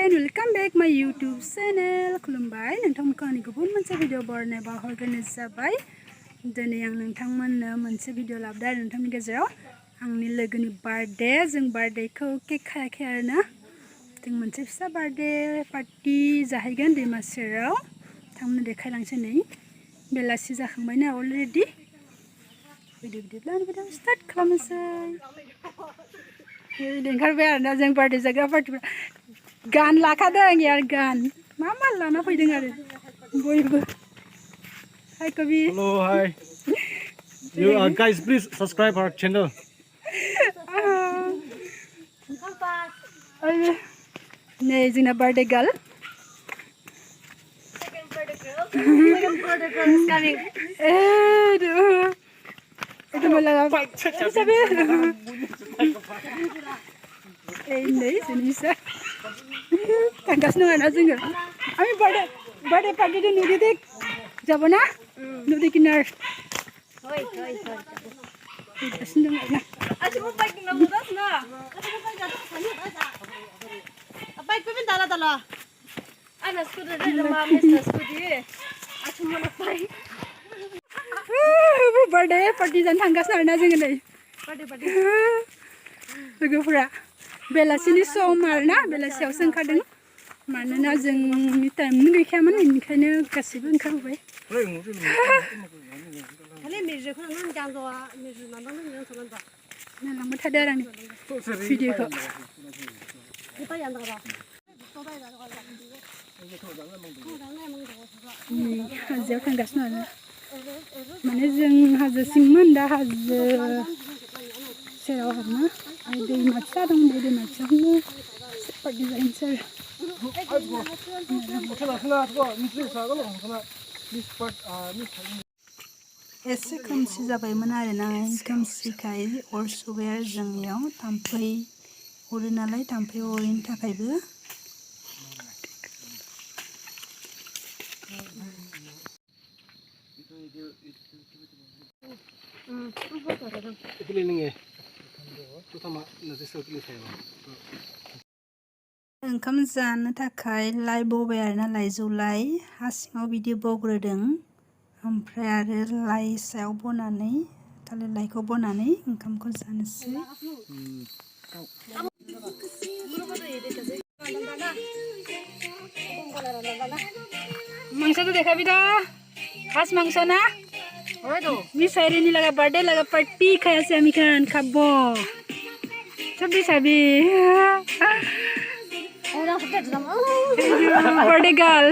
and welcome back my YouTube channel. खुलुमबाय नोंथांमोनखौ आंनि गुबुन मोनसे भिडिअ बरनाय बावहरग्रोनाय जाबाय। दिनै आं नोंथांमोननो मोनसे भिडिअ लाबोदों आरो नोंथांनि गेजेराव आंनि लोगोनि बार्थडे जों बार्थडेखौ केक खायाखै आरोना जों मोनसे फिसा बार्थडे पार्टी जाहैगोन दैमा सेराव नोंथांमोननो देखायलांसै नै बेलासि जाखांबायना अलरेडि बिदिब्ला भिडिअ स्टार्ट खालामनोसै। ओंखारबाय आरोना जों बार्थडे जाग्रा पार्टिफ्रा गान लाखादों यार गान मा लाना फैदों आरो बयबो। Hi Kavi. Hello, hi. You guys, please subscribe our channel. Nei जोंना birthday girl. Second birthday girl is coming. Itu malah sabi. Nei sini bisa. Tangkas nungan aja nggak? Ami birthday party itu nudi dek. Jabana? Nudi kinar. Hoi. Kasih nungan na. Asyik mau bike na mudas na. Bike pun dala. Anak scooter dari mama scooter. Asyik mau bike. Birthday party dan tangkas na aja nggak? Birthday. Logoफोरा बेलासिनि सम आरोना बेलासियावसो ओंखारदों मानोना जोंनि time गैखायामोन बेनिखायनो गासैबो ओंखारबोबाय। नायलांबाय थादो आरो आंनि भिडिअखौ हाजोआव थांगासिनो आरो माने जों हाजोसिममोन दा हाजो सेराव आरोना दैमा फिसा दं बे दैमा फिसाखौनो पार्टी जाहैनोसै एसे खोमसि जाबायमोन आरोना खोमसिखाय अर सुबाय आरो जोंनियाव थाम्फै अरो नालाय थाम्फै अरैनि थाखायबो ओंखाम जानो थाखाय लाइ बबाय आरोना लाइजौ लाइ हा सिङाव बिदि बग्रोदों ओमफ्राय आरो लाइ सायाव बनानै थालिर लाइखौ बनानै ओंखामखौ जानोसै। मांस तो देखा भी था खास मांस ना मिस हायरेनि लगा बर्थडे लगा पार्टी खाया से आमी खान खाबो सब भी साबी बर्थडे गर्ल